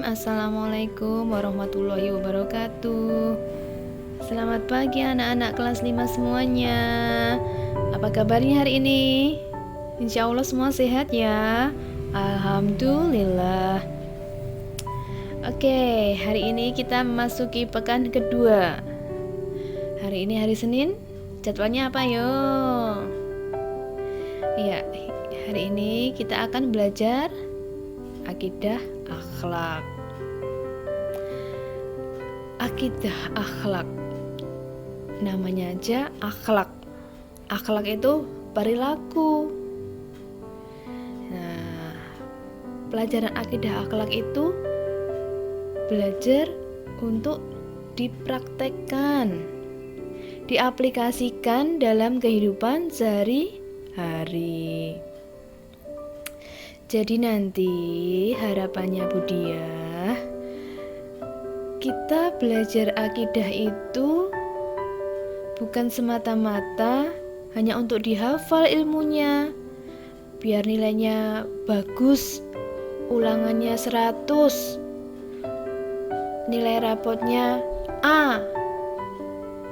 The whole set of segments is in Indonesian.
Assalamualaikum warahmatullahi wabarakatuh. Selamat pagi anak-anak kelas 5 semuanya. Apa kabarnya hari ini? Insya Allah semua sehat ya. Alhamdulillah. Oke, hari ini kita memasuki pekan kedua. Hari ini hari Senin. Jadwalnya apa yo? Ya, hari ini kita akan belajar akidah akhlak. Akidah akhlak, namanya aja akhlak. Akhlak itu perilaku. Nah, pelajaran akidah akhlak itu belajar untuk dipraktekkan, diaplikasikan dalam kehidupan sehari-hari. Jadi nanti harapannya Budiah, kita belajar akidah itu bukan semata-mata hanya untuk dihafal ilmunya, biar nilainya bagus, ulangannya 100, nilai rapotnya A.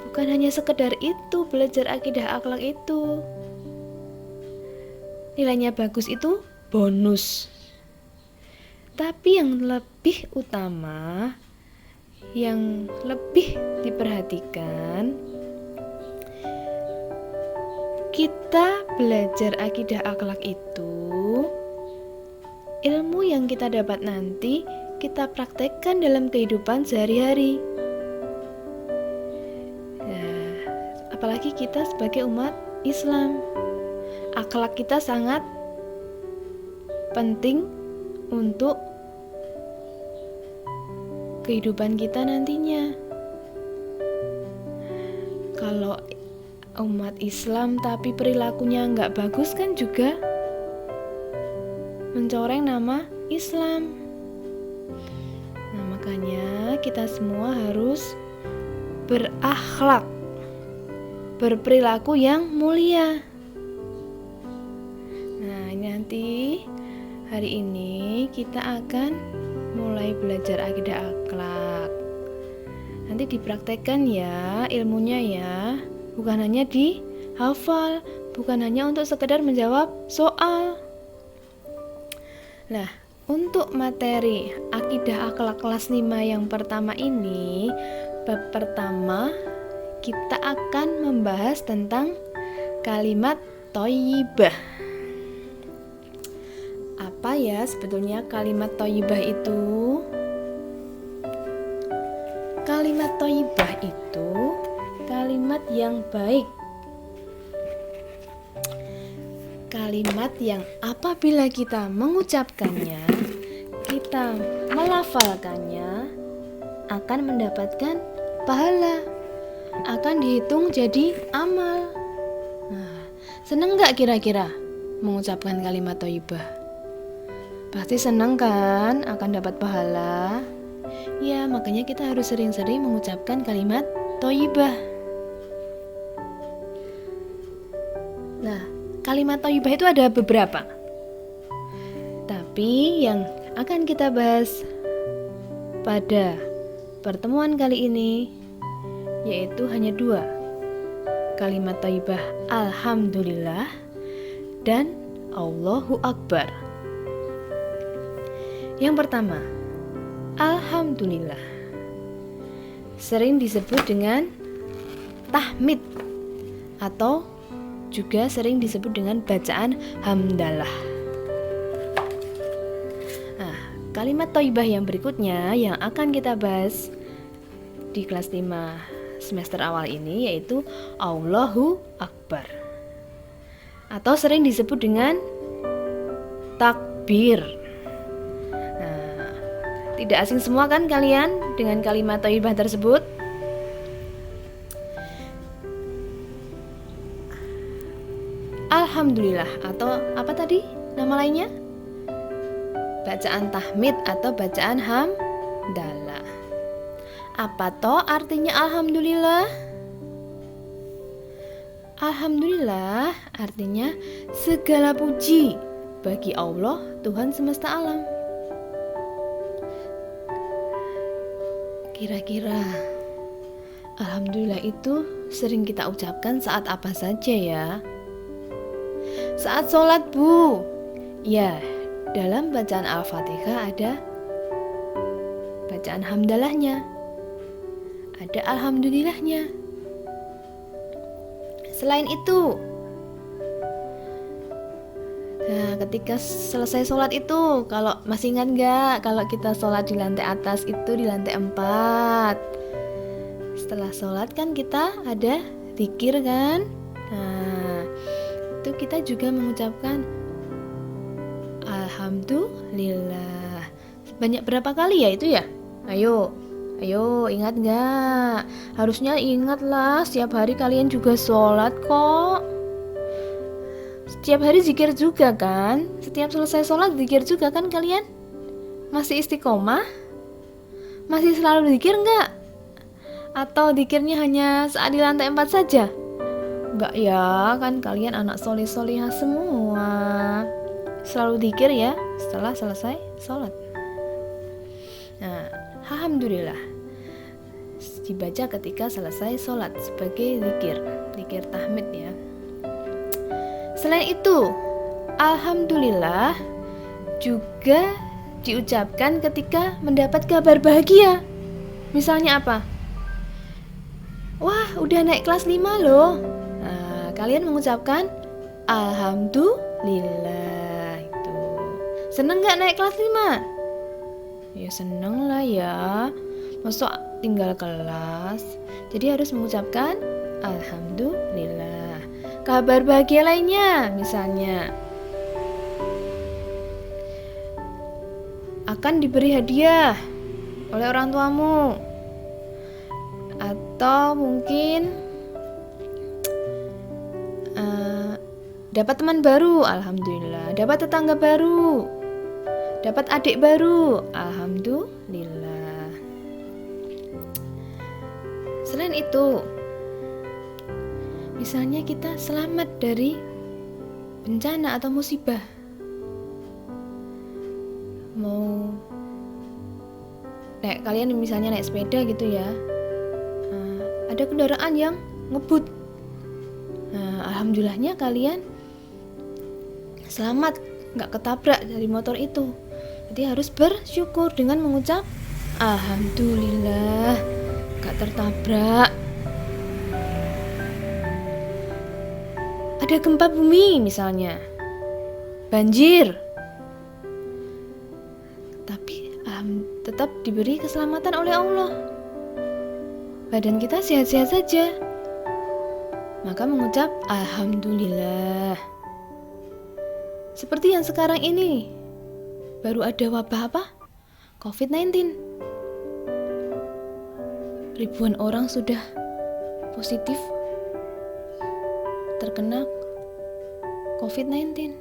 Bukan hanya sekedar itu belajar akidah akhlak itu. Nilainya bagus itu bonus. Tapi yang lebih utama, yang lebih diperhatikan, kita belajar akidah akhlak itu, ilmu yang kita dapat nanti kita praktekkan dalam kehidupan sehari-hari. Nah, apalagi kita sebagai umat Islam, akhlak kita sangat penting untuk kehidupan kita nantinya. Kalau umat Islam tapi perilakunya nggak bagus kan juga mencoreng nama Islam. Nah, makanya kita semua harus berakhlak, berperilaku yang mulia. Nah, nanti hari ini kita akan mulai belajar akidah akhlak. Nanti dipraktekkan ya ilmunya ya. Bukan hanya dihafal, bukan hanya untuk sekedar menjawab soal. Nah, untuk materi akidah akhlak kelas 5 yang pertama ini, bab pertama kita akan membahas tentang kalimat thayyibah. Apa ya sebetulnya kalimat thayyibah itu? Kalimat thayyibah itu kalimat yang baik. Kalimat yang apabila kita mengucapkannya, kita melafalkannya, akan mendapatkan pahala, akan dihitung jadi amal. Nah, seneng gak kira-kira mengucapkan kalimat thayyibah? Pasti senang kan akan dapat pahala. Ya, makanya kita harus sering-sering mengucapkan kalimat thayyibah. Nah, kalimat thayyibah itu ada beberapa. Tapi yang akan kita bahas pada pertemuan kali ini yaitu hanya 2. Kalimat thayyibah alhamdulillah dan Allahu Akbar. Yang pertama, alhamdulillah sering disebut dengan tahmid atau juga sering disebut dengan bacaan hamdalah. Nah, kalimat thayyibah yang berikutnya yang akan kita bahas di kelas 5 semester awal ini yaitu Allahu Akbar atau sering disebut dengan takbir. Tidak asing semua kan kalian dengan kalimat thayyibah tersebut? Alhamdulillah atau apa tadi nama lainnya? Bacaan tahmid atau bacaan hamdalah. Apa toh artinya alhamdulillah? Alhamdulillah artinya segala puji bagi Allah Tuhan semesta alam. Kira-kira alhamdulillah itu sering kita ucapkan saat apa saja ya? Saat sholat, Bu. Ya, dalam bacaan Al-Fatihah ada bacaan hamdalahnya, ada alhamdulillahnya. Selain itu, nah, ketika selesai sholat itu, kalau masih ingat nggak, kalau kita sholat di lantai atas itu di lantai 4. Setelah sholat kan kita ada zikir kan? Nah, itu kita juga mengucapkan alhamdulillah. Banyak berapa kali ya itu ya? Ayo ingat nggak? Harusnya ingat lah, setiap hari kalian juga sholat kok. Setiap hari zikir juga kan? Setiap selesai sholat zikir juga kan kalian? Masih istiqomah? Masih selalu zikir nggak? Atau zikirnya hanya saat di lantai 4 saja? Enggak ya, kan kalian anak soleh-solehah semua. Selalu zikir ya setelah selesai sholat. Nah, alhamdulillah dibaca ketika selesai sholat sebagai zikir tahmid ya. Selain itu, alhamdulillah juga diucapkan ketika mendapat kabar bahagia. Misalnya apa? Wah, udah naik kelas 5 loh. Nah, kalian mengucapkan alhamdulillah itu. Seneng gak naik kelas 5? Ya seneng lah ya. Masa tinggal kelas. Jadi harus mengucapkan alhamdulillah. Kabar bahagia lainnya, misalnya akan diberi hadiah oleh orang tuamu, atau mungkin dapat teman baru, alhamdulillah. Dapat tetangga baru, dapat adik baru, alhamdulillah. Selain itu, misalnya kita selamat dari bencana atau musibah, mau kalian misalnya naik sepeda gitu ya, ada kendaraan yang ngebut, alhamdulillahnya kalian selamat, nggak ketabrak dari motor itu. Jadi harus bersyukur dengan mengucap alhamdulillah nggak tertabrak. Ada gempa bumi misalnya, banjir, tapi tetap diberi keselamatan oleh Allah. Badan kita sehat-sehat saja, maka mengucap alhamdulillah. Seperti yang sekarang ini, baru ada wabah apa? COVID-19. Ribuan orang sudah positif terkena COVID-19.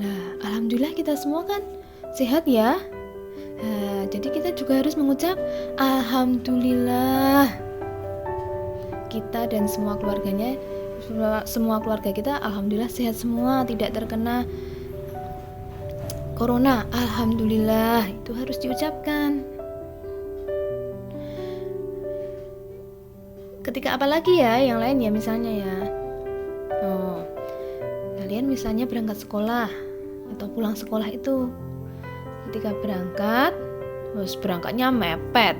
Nah, alhamdulillah kita semua kan sehat ya. Nah, jadi kita juga harus mengucap alhamdulillah. Kita dan semua keluarganya, semua keluarga kita alhamdulillah sehat semua, tidak terkena corona. Alhamdulillah, itu harus diucapkan. Ketika apa lagi ya yang lain ya, misalnya ya, kalian misalnya berangkat sekolah atau pulang sekolah itu, ketika berangkat, terus berangkatnya mepet,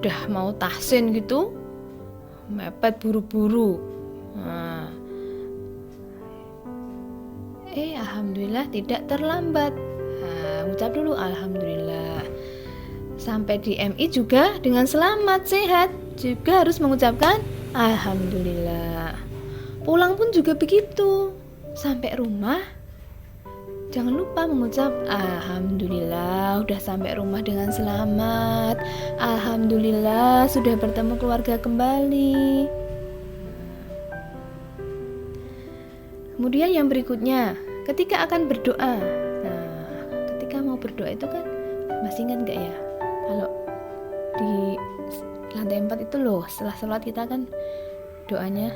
udah mau tahsin gitu, mepet buru-buru. Nah, alhamdulillah tidak terlambat. Nah, ucap dulu alhamdulillah. Sampai di MI juga dengan selamat, sehat, juga harus mengucapkan alhamdulillah. Pulang pun juga begitu. Sampai rumah jangan lupa mengucap alhamdulillah udah sampai rumah dengan selamat. Alhamdulillah sudah bertemu keluarga kembali. Kemudian yang berikutnya, ketika akan berdoa. Nah, ketika mau berdoa itu kan masih ingat gak ya? Kalau di lantai 4 itu loh, setelah sholat kita kan doanya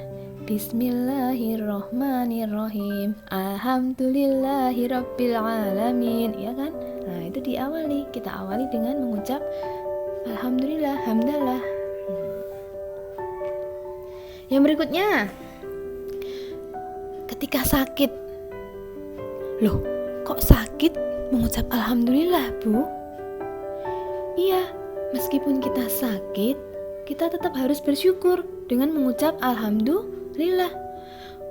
Bismillahirrohmanirrohim, Alhamdulillahirabbil alamin, ya kan? Nah, itu kita awali dengan mengucap alhamdulillah, hamdalah. Yang berikutnya, ketika sakit. Loh, kok sakit mengucap alhamdulillah, Bu? Iya, meskipun kita sakit, kita tetap harus bersyukur dengan mengucap alhamdulillah.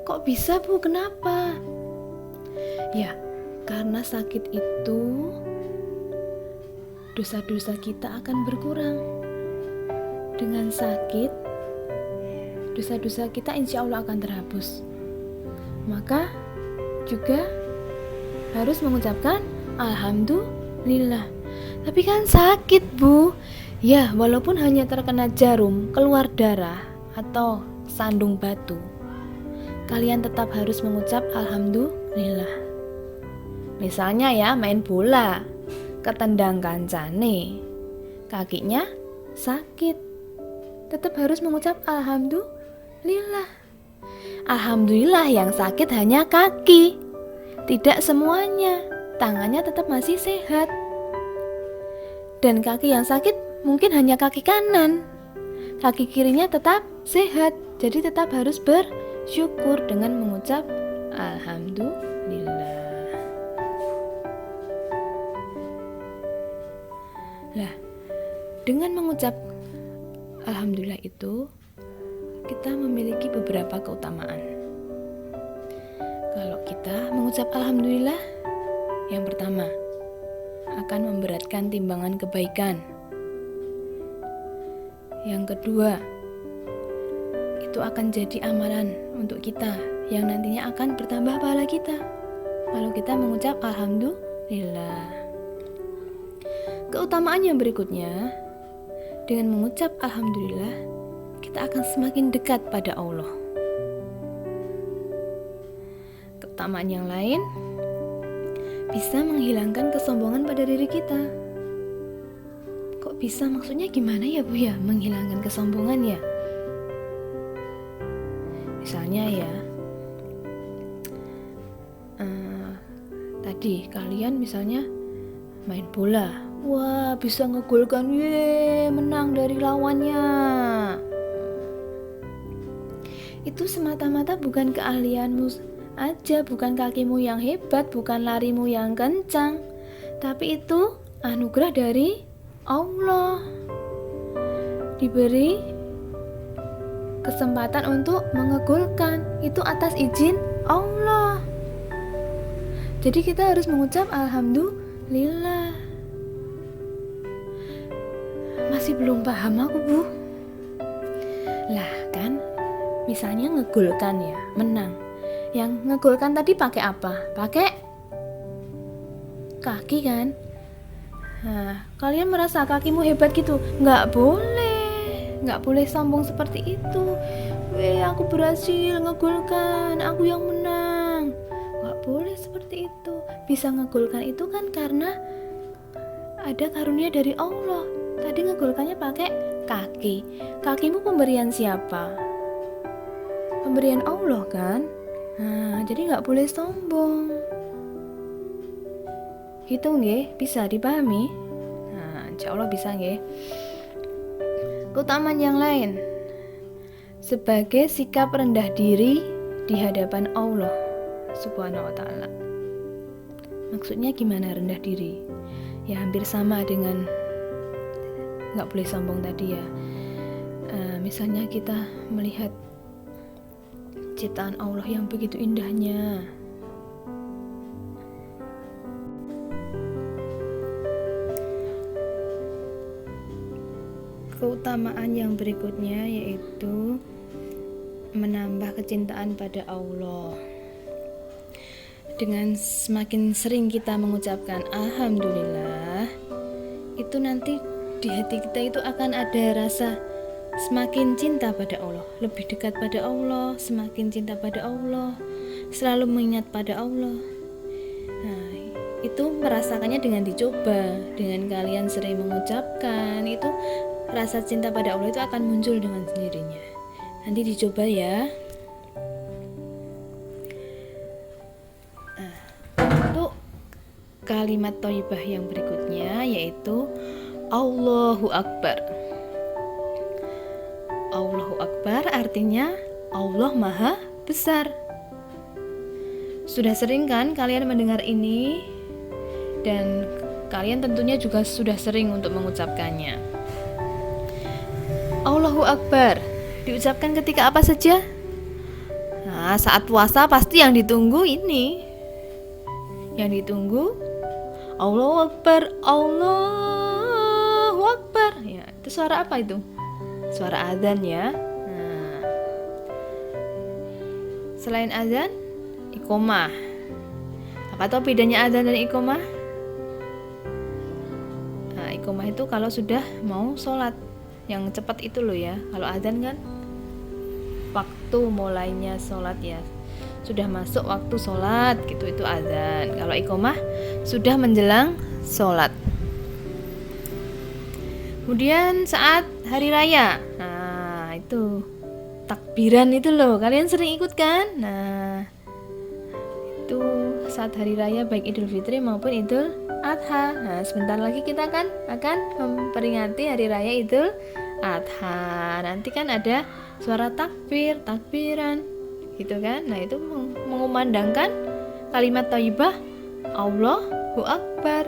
Kok bisa, Bu? Kenapa? Ya, karena sakit itu dosa-dosa kita akan berkurang. Dengan sakit, dosa-dosa kita insya Allah akan terhapus. Maka juga harus mengucapkan alhamdulillah. Tapi kan sakit, Bu. Ya, walaupun hanya terkena jarum, keluar darah, atau sandung batu, kalian tetap harus mengucap alhamdulillah. Misalnya ya, main bola, ketendang kancane, kakinya sakit, tetap harus mengucap alhamdulillah. Alhamdulillah yang sakit hanya kaki, tidak semuanya. Tangannya tetap masih sehat. Dan kaki yang sakit mungkin hanya kaki kanan, kaki kirinya tetap sehat. Jadi tetap harus bersyukur dengan mengucap alhamdulillah. Lah, dengan mengucap alhamdulillah itu kita memiliki beberapa keutamaan. Kalau kita mengucap alhamdulillah, yang pertama, akan memberatkan timbangan kebaikan. Yang kedua, itu akan jadi amalan untuk kita yang nantinya akan bertambah pahala kita kalau kita mengucap alhamdulillah. Keutamaan yang berikutnya, dengan mengucap alhamdulillah, kita akan semakin dekat pada Allah. Keutamaan yang lain, bisa menghilangkan kesombongan pada diri kita. Kok bisa? Maksudnya gimana ya, Bu ya? Menghilangkan kesombongan ya? Misalnya ya, tadi kalian misalnya main bola, wah bisa ngegolkan, menang dari lawannya. Itu semata-mata bukan keahlianmu aja, bukan kakimu yang hebat, bukan larimu yang kencang, tapi itu anugerah dari Allah. Diberi kesempatan untuk mengegolkan, itu atas izin Allah. Jadi kita harus mengucap alhamdulillah. Masih belum paham aku, Bu. Lah kan, misalnya ngegolkan ya, menang. Yang ngegolkan tadi pakai apa? Pakai kaki kan? Nah, kalian merasa kakimu hebat gitu? Nggak boleh sombong seperti itu. Aku berhasil ngegolkan, aku yang menang. Nggak boleh seperti itu. Bisa ngegolkan itu kan karena ada karunia dari Allah. Tadi ngegolkannya pakai kaki. Kakimu pemberian siapa? Pemberian Allah kan? Nah, jadi nggak boleh sombong. Gitu nggih, bisa dipahami? Nah, insya Allah bisa nggih. Keutamaan yang lain, sebagai sikap rendah diri di hadapan Allah Subhanahu wa ta'ala. Maksudnya gimana rendah diri? Ya hampir sama dengan nggak boleh sombong tadi ya. Misalnya kita melihat ciptaan Allah yang begitu indahnya, keutamaan yang berikutnya yaitu menambah kecintaan pada Allah. Dengan semakin sering kita mengucapkan alhamdulillah, itu nanti di hati kita itu akan ada rasa semakin cinta pada Allah, lebih dekat pada Allah, semakin cinta pada Allah, selalu mengingat pada Allah. Nah, itu merasakannya dengan dicoba, dengan kalian sering mengucapkan, itu rasa cinta pada Allah itu akan muncul dengan sendirinya. Nanti dicoba ya. Untuk kalimat thayyibah yang berikutnya yaitu Allahu Akbar. Allahu Akbar artinya Allah Maha Besar. Sudah sering kan kalian mendengar ini? Dan kalian tentunya juga sudah sering untuk mengucapkannya. Allahu Akbar diucapkan ketika apa saja? Nah, saat puasa pasti yang ditunggu ini. Yang ditunggu Allahu Akbar, Allahu Akbar. Ya, itu suara apa itu? Suara azan ya. Nah, selain azan, iqomah. Apa tahu bedanya azan dan iqomah? Nah, iqomah itu kalau sudah mau sholat, yang cepat itu loh ya. Kalau azan kan waktu mulainya sholat ya, sudah masuk waktu sholat gitu, itu azan. Kalau iqomah sudah menjelang sholat. Kemudian saat hari raya, nah itu takbiran itu loh, kalian sering ikut kan? Nah itu saat hari raya baik Idul Fitri maupun Idul Adha. Nah sebentar lagi kita kan akan memperingati hari raya Idul Adha. Nanti kan ada suara takbir, takbiran gitu kan. Nah itu mengumandangkan kalimat thayyibah Allahu Akbar,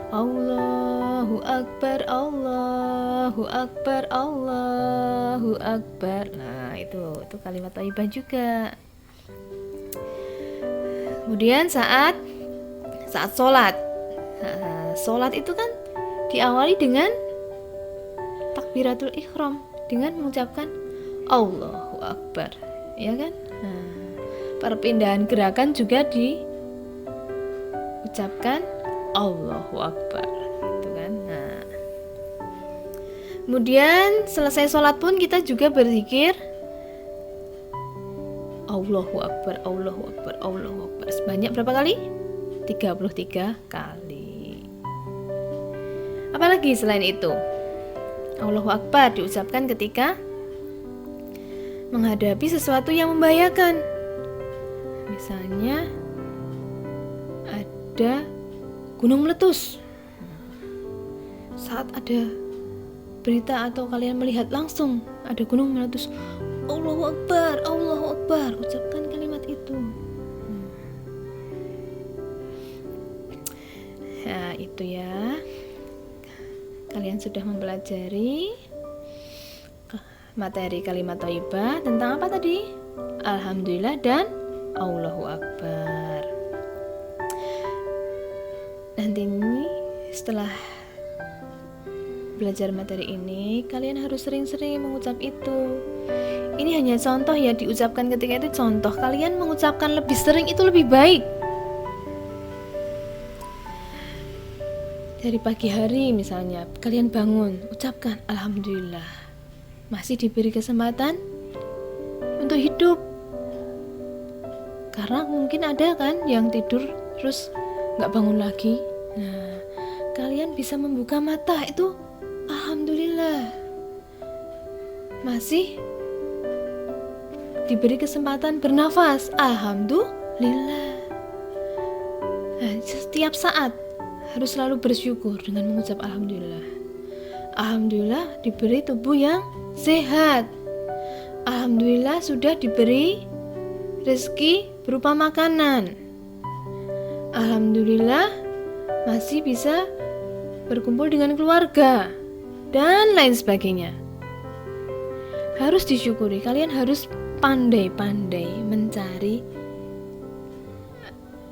Allahu Akbar, Allahu Akbar, Allahu Akbar. Nah itu kalimat thayyibah juga. Kemudian saat sholat, nah, sholat itu kan diawali dengan takbiratul ihram, dengan mengucapkan Allahu Akbar, ya kan? Nah, perpindahan gerakan juga diucapkan Allahu Akbar, gitu kan? Nah, kemudian selesai sholat pun kita juga berzikir Allahu Akbar, Allahu Akbar, Allahu Akbar. Sebanyak berapa kali? 33 kali. Apalagi selain itu? Allahu Akbar diucapkan ketika menghadapi sesuatu yang membahayakan. Misalnya ada gunung meletus. Saat ada berita atau kalian melihat langsung ada gunung meletus, Allahu Akbar, Allahu Akbar, ucapkan kalimat itu. Ya, itu ya. Kalian sudah mempelajari materi kalimat thayyibah tentang apa tadi? Alhamdulillah dan Allahu Akbar. Nanti ini setelah belajar materi ini, kalian harus sering-sering mengucap itu. Ini hanya contoh ya, diucapkan ketika itu contoh. Kalian mengucapkan lebih sering itu lebih baik. Dari pagi hari misalnya, kalian bangun, ucapkan Alhamdulillah, masih diberi kesempatan untuk hidup. Karena mungkin ada kan yang tidur terus gak bangun lagi. Nah, kalian bisa membuka mata, itu Alhamdulillah, masih diberi kesempatan bernafas, Alhamdulillah. Nah, setiap saat harus selalu bersyukur dengan mengucap Alhamdulillah. Alhamdulillah diberi tubuh yang sehat. Alhamdulillah sudah diberi rezeki berupa makanan. Alhamdulillah masih bisa berkumpul dengan keluarga dan lain sebagainya. Harus disyukuri. Kalian harus pandai-pandai mencari,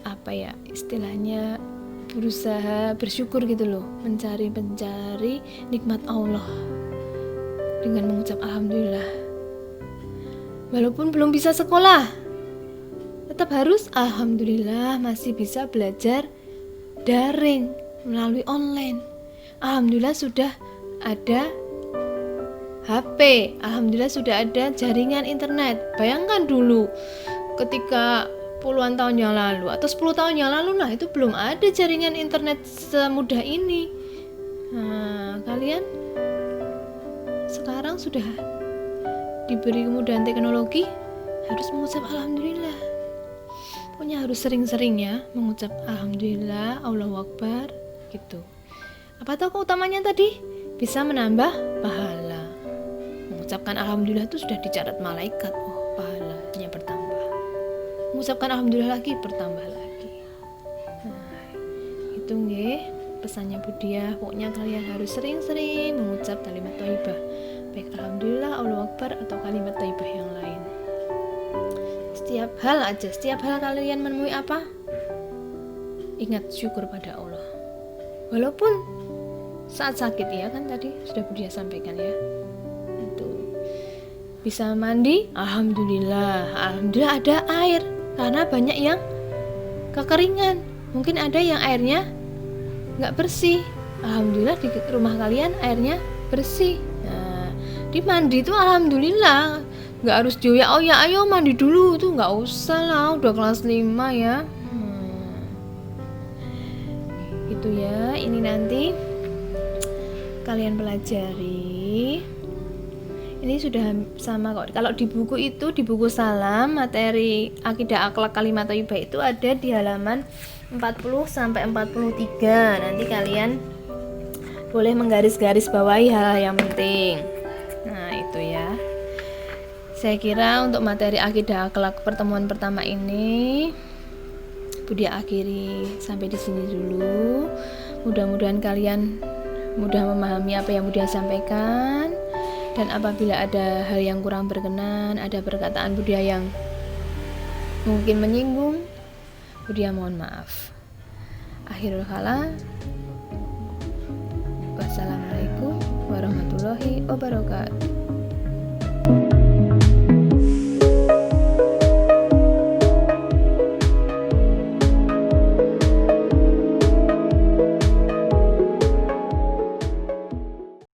apa ya istilahnya, berusaha bersyukur gitu loh, mencari nikmat Allah dengan mengucap Alhamdulillah. Walaupun belum bisa sekolah, tetap harus Alhamdulillah masih bisa belajar daring melalui online. Alhamdulillah sudah ada HP, Alhamdulillah sudah ada jaringan internet. Bayangkan dulu ketika puluhan tahun yang lalu atau 10 tahun yang lalu lah, itu belum ada jaringan internet semudah ini. Nah, kalian sekarang sudah diberi kemudahan teknologi, harus mengucap Alhamdulillah. Pokoknya harus sering-sering ya mengucap Alhamdulillah, Allahu Akbar gitu. Apa tahu keutamanya tadi? Bisa menambah pahala. Mengucapkan alhamdulillah itu sudah dicatat malaikat. Oh, pahalanya bertambah. Mengucapkan alhamdulillah lagi bertambah lagi. Nah, itu nggih pesannya Budiah. Pokoknya kalian harus sering-sering mengucap kalimat thayyibah. Baik alhamdulillah, Allahu Akbar atau kalimat thayyibah yang lain. Setiap hal kalian menemui apa? Ingat syukur pada Allah. Walaupun saat sakit ya kan tadi sudah Budiah sampaikan ya. Itu bisa mandi, alhamdulillah ada air karena banyak yang kekeringan. Mungkin ada yang airnya nggak bersih. Alhamdulillah di rumah kalian airnya bersih. Nah, di mandi itu alhamdulillah nggak harus ya ayo mandi dulu, itu nggak usah lah, udah kelas 5 ya. Itu ya, ini nanti kalian pelajari. Ini sudah sama kok. Kalau di buku itu, di buku Salam materi akidah akhlak kalimat thayyibah itu ada di halaman 40 sampai 43. Nanti kalian boleh menggaris-garis bawahi hal yang penting. Nah, itu ya. Saya kira untuk materi akidah akhlak pertemuan pertama ini Budiah akhiri sampai di sini dulu. Mudah-mudahan kalian mudah memahami apa yang Budiah sampaikan, dan apabila ada hal yang kurang berkenan, ada perkataan Budiah yang mungkin menyinggung, Budiah mohon maaf. Akhirul kalam, wassalamualaikum warahmatullahi wabarakatuh.